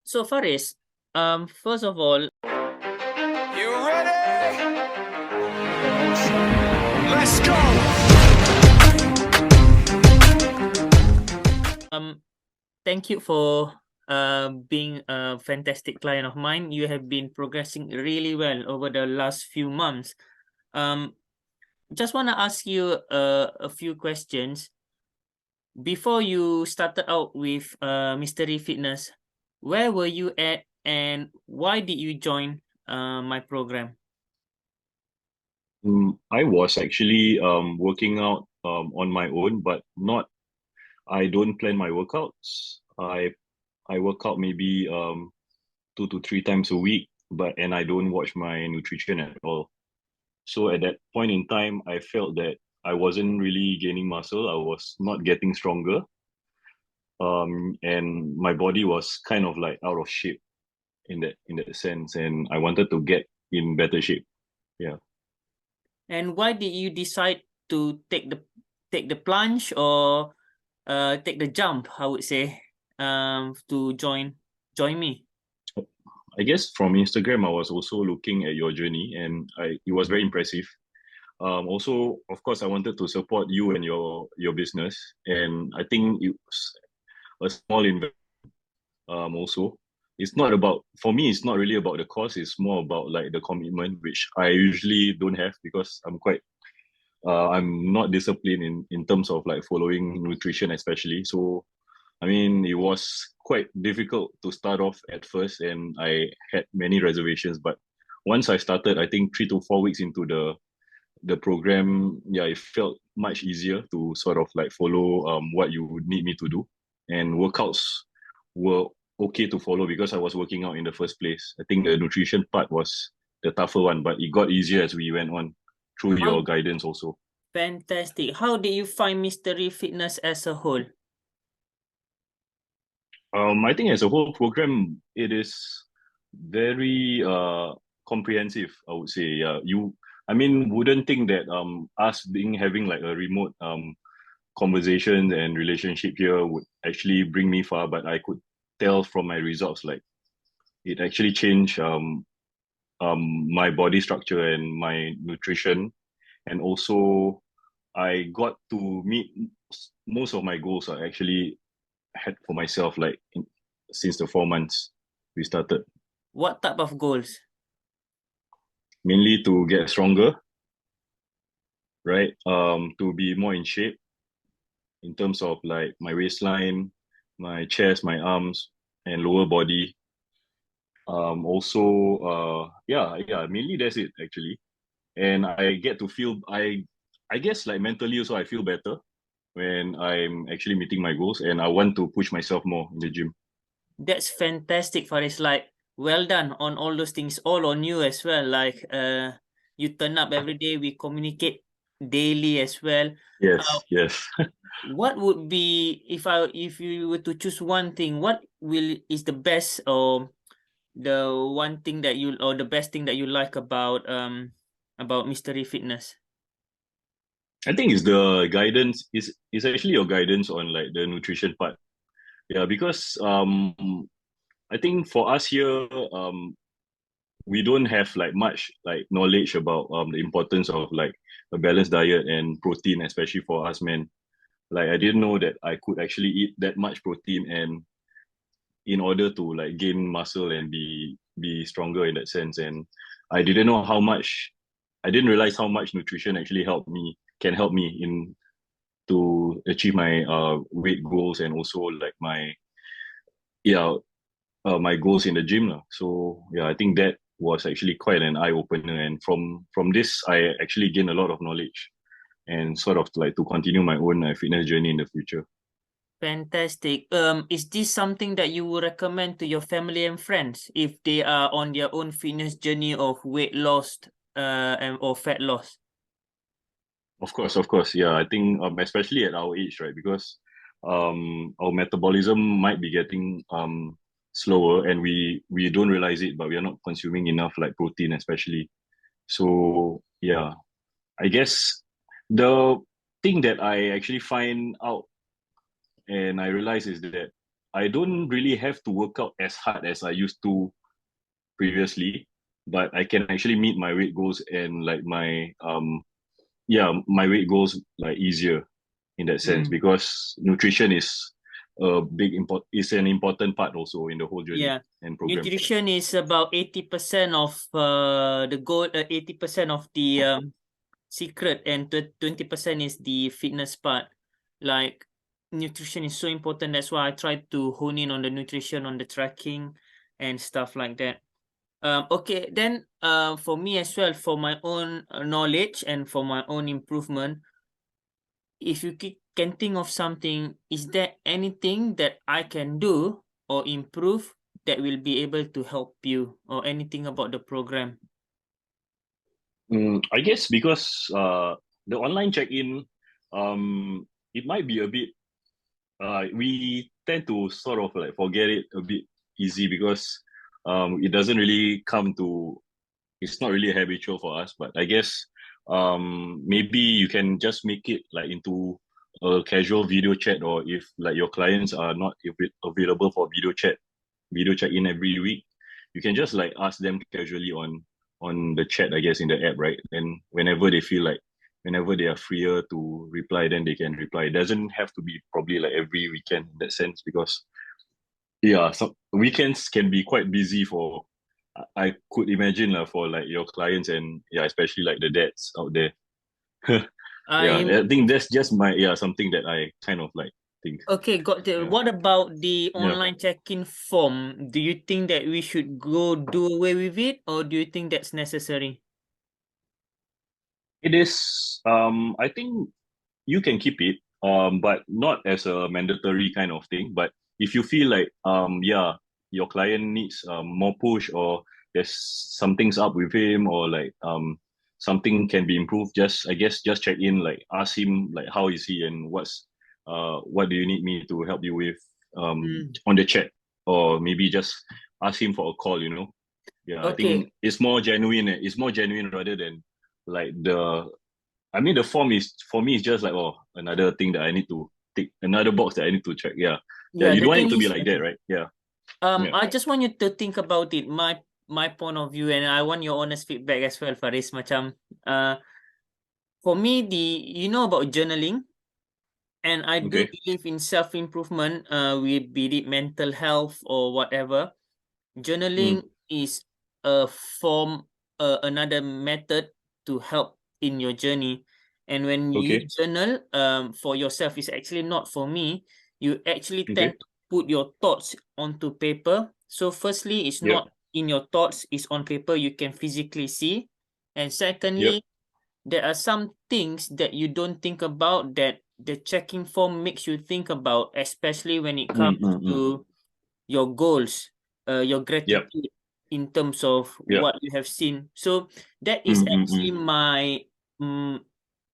So Faris, first of all, You ready? Let's go! thank you for being a fantastic client of mine. You have been progressing really well over the last few months. Um, just want to ask you a few questions. Before you started out with Mystery Fitness, where were you at and why did you join my program? I was actually working out on my own, but not. I don't plan my workouts. I work out maybe 2 to 3 times a week, and I don't watch my nutrition at all. So at that point in time, I felt that I wasn't really gaining muscle. I was not getting stronger, and my body was kind of like out of shape in that sense, and I wanted to get in better shape. Yeah. And why did you decide to take the plunge or take the jump, I would say, to join me? I guess from Instagram, I was also looking at your journey, and it was very impressive. Also, of course, I wanted to support you and your business, and I think it's a small investment. Also, it's not about for me. It's not really about the cost. It's more about like the commitment, which I usually don't have because I'm not disciplined in terms of like following nutrition, especially. So I mean, it was quite difficult to start off at first, and I had many reservations. But once I started, I think 3 to 4 weeks into the program, yeah, it felt much easier to sort of like follow what you would need me to do, and workouts were okay to follow because I was working out in the first place. I think the nutrition part was the tougher one, but it got easier as we went on through your How guidance also. fantastic! How did you find Mystery Fitness as a whole? I think as a whole program, it is very comprehensive, I would say. Yeah, I mean, wouldn't think that us being having like a remote conversation and relationship here would actually bring me far, but I could tell from my results like it actually changed my body structure and my nutrition, and also I got to meet most of my goals I actually had for myself since the 4 months we started. What type of goals? Mainly to get stronger, right? To be more in shape in terms of like my waistline, my chest, my arms, and lower body. Also, yeah, mainly that's it actually. And I get to feel I guess like mentally also I feel better when I'm actually meeting my goals, and I want to push myself more in the gym. That's fantastic, Faris. Like, well done on all those things, all on you as well. Like, you turn up every day. We communicate daily as well. Uh, Yes, yes. what would be if you were to choose one thing? What will is the best or the one thing that you or the best thing that you like about Mystery Fitness? I think it's the guidance is actually your guidance on like the nutrition part. Yeah, because I think for us here, we don't have like much like knowledge about the importance of like a balanced diet and protein, especially for us men. Like I didn't know that I could actually eat that much protein, and in order to like gain muscle and be stronger in that sense. And I didn't know how much I didn't realize how much nutrition actually can help me in to achieve my weight goals, and also like yeah my goals in the gym lah. So yeah, I think that was actually quite an eye opener, and from this I actually gained a lot of knowledge and sort of like to continue my own fitness journey in the future. Fantastic. Is this something that you would recommend to your family and friends if they are on their own fitness journey of weight loss, and or fat loss? Of course, yeah. I think especially at our age, right? Because our metabolism might be getting slower, and we don't realize it, but we are not consuming enough like protein, especially. So yeah, I guess the thing that I actually find out and I realize is that I don't really have to work out as hard as I used to previously, but I can actually meet my weight goals and like my weight goals like easier in that sense, Mm. because nutrition is an important part also in the whole journey Yeah. and program. Nutrition is about 80% of the goal, 80% of the secret, and 20% is the fitness part. Like, nutrition is so important. That's why I try to hone in on the nutrition, on the tracking and stuff like that. Okay, then for me as well, for my own knowledge and for my own improvement, if you can think of something, is there anything that I can do or improve that will be able to help you, or anything about the program? I guess because the online check-in, it might be a bit. We tend to sort of like forget it a bit easy because it doesn't really come to. It's not really habitual for us, but I guess maybe you can just make it like into a casual video chat, or if like your clients are not available for video check in every week, you can just like ask them casually on the chat, I guess, in the app, right? And whenever they are freer to reply, then they can reply. It doesn't have to be probably like every weekend in that sense, because some weekends can be quite busy for, I could imagine for like your clients, and especially like the dads out there. Yeah, I'm I think that's just my something that I kind of like think. Okay, got the. Yeah. What about the Yeah. online check-in form? Do you think that we should go do away with it, or do you think that's necessary? It is I think you can keep it, but not as a mandatory kind of thing. But if you feel like your client needs more push, or there's something's up with him, or like something can be improved, just I guess just check in, like ask him like how is he, and what do you need me to help you with Mm. on the chat, or maybe just ask him for a call, you know. Yeah, I Okay, think it's more genuine. It's more genuine rather than like I mean, the form is for me is just like, oh, another thing that I need to tick, another box that I need to check. Yeah, yeah. yeah. You The don't want thing it to be is, like that, okay. right? Yeah, yeah. I just want you to think about it. My point of view, and I want your honest feedback as well, Faris. Macam, for me, about journaling, and I do Okay. believe in self-improvement. Be it mental health or whatever. Mm, Journaling is a form, another method to help in your journey. And when you okay. journal for yourself, it's actually not for me. You actually tend Okay. to put your thoughts onto paper. So firstly, it's Yep. not in your thoughts, it's on paper, you can physically see. And Yep. secondly, there are some things that you don't think about that the checking form makes you think about, especially when it Mm, comes mm, mm. to your goals, your Yep. gratitude in terms of Yep. what you have seen. So that is Mm, mm, actually mm. mm,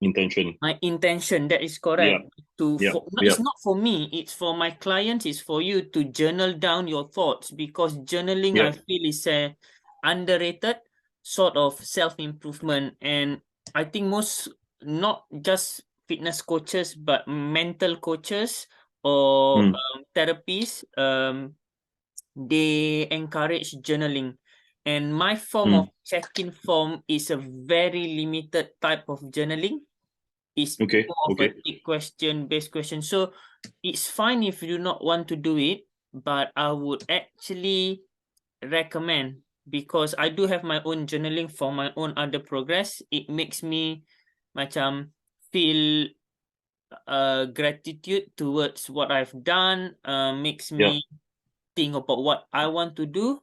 Intention. my intention. That is Yep. correct. Yep. It's Yep. not for me, it's for my clients, it's for you to journal down your thoughts, because journaling, I Yep. feel, is a underrated sort of self-improvement. And I think most, not just fitness coaches, but mental coaches or Mm, therapists, they encourage journaling. And my form of mm. check-in form is a very limited type of journaling. It's Okay. more of a Okay. tick question based question. So it's fine if you do not want to do it, but I would actually recommend, because I do have my own journaling for my own other progress. It makes me macam feel gratitude towards what I've done, makes Yep. me think about what I want to do,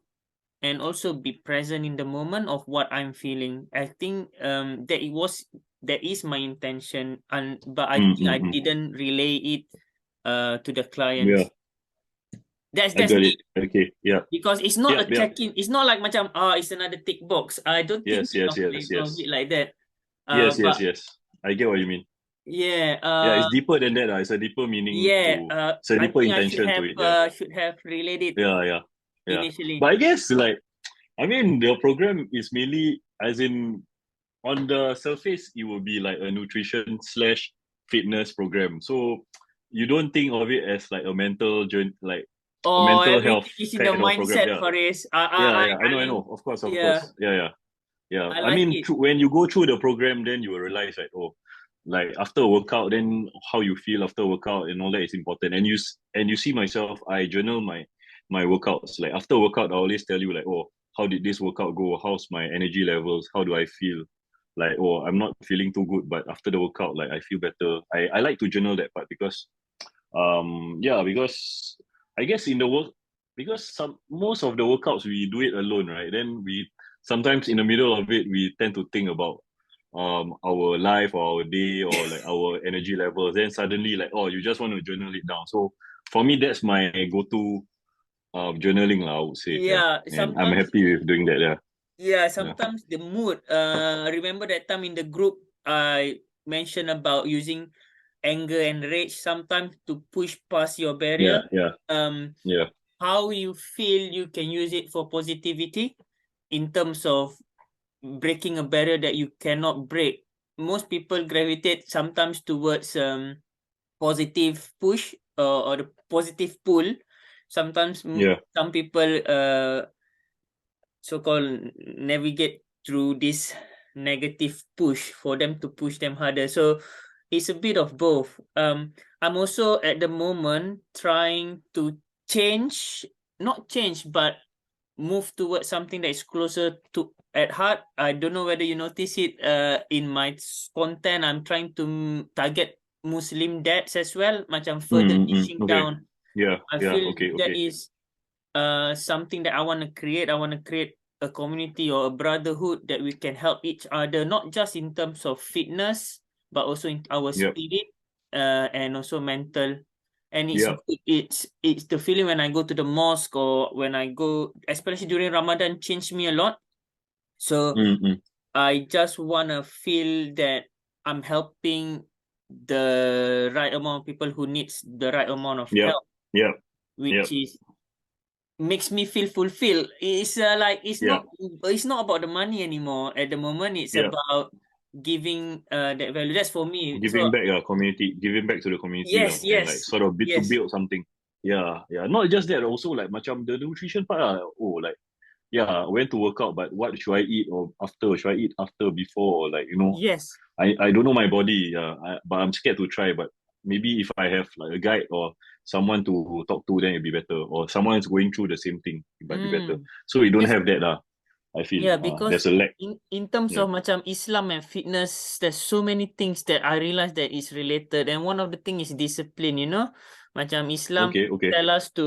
and also be present in the moment of what I'm feeling. I think that is my intention, and but I Mm, think mm, I mm. didn't relay it to the Yeah, clients. That's I that's got it. it. Okay. Yeah. Because it's not Yep. a Yep. check-in. It's not like macam it's another tick box. I don't think Yes. Yes. Yes. of Yes. it like that. Yes. Yes. But Yes. I get what you mean. yeah, Yeah, it's deeper than that. It's a deeper meaning yeah. to. It's a I deeper think I intention to it. Yeah. should have relayed it Yeah. Yeah. Yeah. initially. But I guess like I mean, the program is mainly, as in, on the surface, it will be like a nutrition slash fitness program. So you don't think of it as like a mental journey, like Oh, mental health everything is in the kind of program. mindset, Yeah, Faris. yeah. I know. Of course, Yeah, Yeah, yeah. Yeah, I I like mean, it. when you go through the program, then you will realize like, oh, like after a workout, then how you feel after a workout and all that is important. And you see myself, I journal my workouts. Like after a workout, I always tell you like, oh, how did this workout go? How's my energy levels? How do I feel? Like, oh, I'm not feeling too good, but after the workout, like I feel better. I like to journal that part because yeah, because I guess in the work, because some most of the workouts we do it alone, right? Then we sometimes in the middle of it we tend to think about our life or our day or like our energy levels. Then suddenly like, oh, you just want to journal it down. So for me that's my go-to journaling lah, I would say. Yeah, Yeah, and I'm sometimes happy with doing that. Yeah. Yeah, Yeah. sometimes the mood. Remember that time in the group I mentioned about using anger and rage sometimes to push past your Yeah. barrier. Yeah. Um, Yeah. how you feel you can use it for positivity in terms of breaking a barrier that you cannot break. Most people gravitate sometimes towards positive push or the positive pull. Sometimes Yeah. some people so-called navigate through this negative push for them to push them harder. So it's a bit of both. I'm also at the moment trying to change, not change, but move towards something that is closer to at heart. I don't know whether you notice it in my content. I'm trying to target Muslim dads as well, macam further niching Okay. down. Yeah. I Yeah. feel Okay. that Okay. is something that I want to create. I want to create a community or a brotherhood that we can help each other, not just in terms of fitness, but also in our Yep. spirit, and also mental. And it's Yep. good. It's the feeling when I go to the mosque or when I go, especially during Ramadan, changed me a lot. So Mm-mm. I just wanna feel that I'm helping the right amount of people who needs the right amount of Yep. help, Yep. which Yep. is makes me feel fulfilled. It's like Yeah. it's not about the money anymore. At the moment, it's Yeah. about giving that value. That's for me. So Giving back to the community lah, yes, and like yes, sort of bit to yes, build something. Yeah, yeah. Not just that, also like macam the nutrition part lah. Oh, like yeah, I went to work out, but what should I eat or after? Should I eat after, before, or like yes. I don't know my body. Yeah, but I'm scared to try. But maybe if I have like a guide or someone to talk to, then it'd be better. Or someone is going through the same thing, it might be better. Mm. So we don't Yes, have that lah. I feel yeah, because there's a lack. in terms Yeah. of macam Islam and fitness, there's so many things that I realize that is related, and one of the thing is discipline. Macam Islam Okay. Okay. tell us to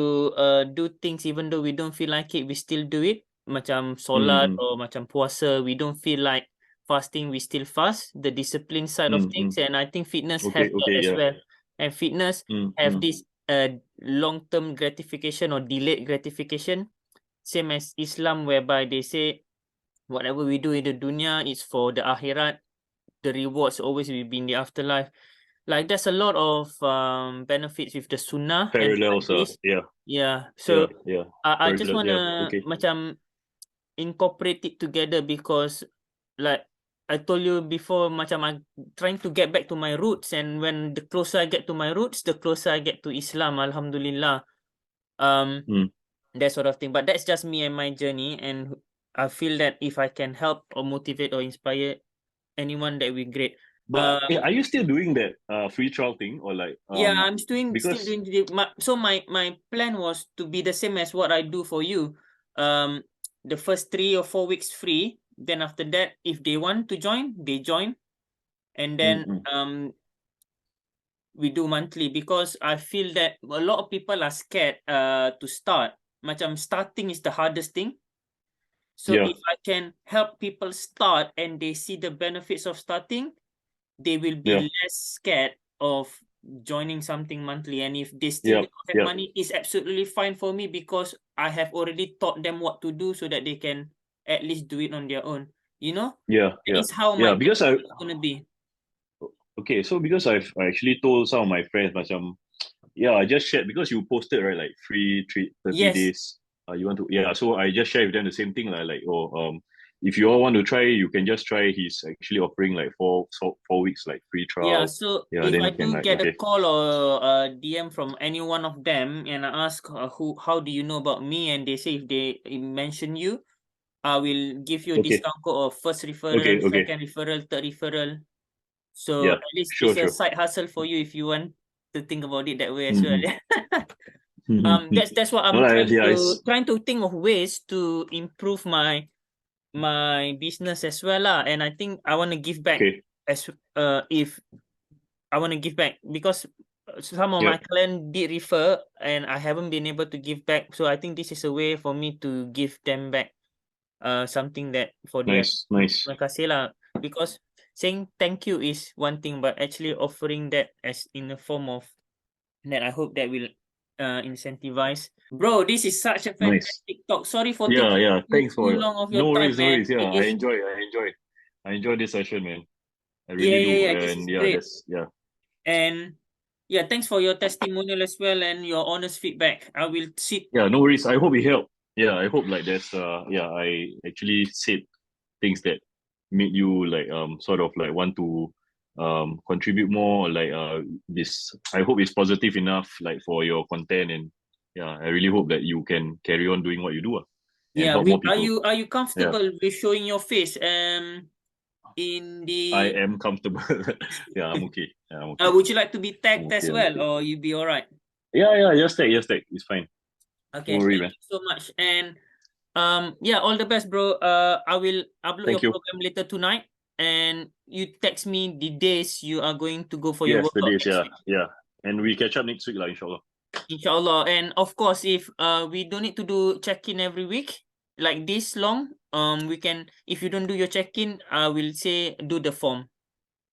do things even though we don't feel like it, we still do it. Macam solat Mm, or macam puasa, we don't feel like fasting, we still fast. The discipline side of things, and I think fitness have Okay. that Okay. as Yeah. well. And fitness have Mm. this long-term gratification or delayed gratification, same as Islam, whereby they say whatever we do in the dunya is for the akhirat. The rewards always will be in the afterlife. Like there's a lot of benefits with the sunnah and the Parallels. hadith. Yeah. Yeah. Yeah. So Yeah. I Very just good. Yeah. wanna Okay. macam incorporate it together because like I told you before, macam I'm trying to get back to my roots, and when the closer I get to my roots, the closer I get to Islam. Alhamdulillah. Um, Mm. that sort of thing. But that's just me and my journey, and I feel that if I can help or motivate or inspire anyone, that would be great. But are you still doing that free trial thing, or like Yeah, I'm still because doing so my plan was to be the same as what I do for you. The first 3 or 4 weeks free. Then after that, if they want to join, they join, and then mm, we do monthly because I feel that a lot of people are scared to start. Macam starting is the hardest thing. So yeah, if I can help people start and they see the benefits of starting, they will yeah, be less scared of joining something monthly. And if they still yeah, don't have yeah, money, it's absolutely fine for me because I have already taught them what to do so that they can at least do it on their own. yeah, That yeah, is how my yeah. Because journey is gonna be. so because I actually told some of my friends, macam, yeah, I just shared because you posted, right, like free treat 30 Yes. days. You want to, yeah. So I just share with them the same thing, like oh if you all want to try, you can just try. He's actually offering like 4 weeks like free Yeah, trial. so Yeah, if then I you can do like get a okay. call or a DM from any one of them and I ask how do you know about me, and they say if they mention you, I will give you a Okay. discount code of first referral, Okay. Okay. second referral, third referral. So Yeah. at least Sure. it's a Sure. side hustle for you if you want to think about it that way as well. Mm-hmm. Mm-hmm. That's what No, I'm trying yeah, to it's think of ways to improve my business as well lah. And I think I want to give back okay. as if I want to give back because some of my Yep. client did refer and I haven't been able to give back. So I think this is a way for me to give them back something that for their Nice. Nice. terima kasih lah. Because saying thank you is one thing, but actually offering that as in a form of that, I hope that will incentivize. Bro, this is such a Nice. fantastic talk. Sorry for Yeah. taking Yeah. Thanks too for long of your no time, worries. No man. worries. Yeah. It is I enjoy this session, man. I yeah, really do. this is And yeah, great. that's yeah. And yeah, thanks for your testimonial as well and your honest feedback. I will sit. Yeah, no worries. I hope it helped. Yeah, I hope like there's yeah, I actually said things that made you like sort of like want to contribute more, like this I hope it's positive enough like for your content, and yeah, I really hope that you can carry on doing what you do and Yeah, help more are people. you Yeah, comfortable with showing your face in I the am comfortable. Yeah, I'm okay. Yeah, I'm okay. would you like to be I'm tagged as okay. I'm well okay. or you be all right? Yeah, yeah, just take. It's fine. Don't Okay, worry, thank man. you so much. And yeah, all the best, bro. I will upload Thank your you. program later tonight, and you text me the days you are going to go for your Yes, the workout days, next yeah, week. yeah. And we catch up next week, like inshallah. Inshallah. And of course, if we don't need to do check-in every week like this long, we can, if you don't do your check-in, I will say do the form.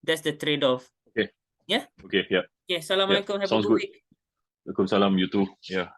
That's the trade-off. Okay. Yeah. Okay, yeah. Okay. Yeah. Assalamualaikum. Have a Sounds good good. week. Waalaikumsalam, you too. Yeah.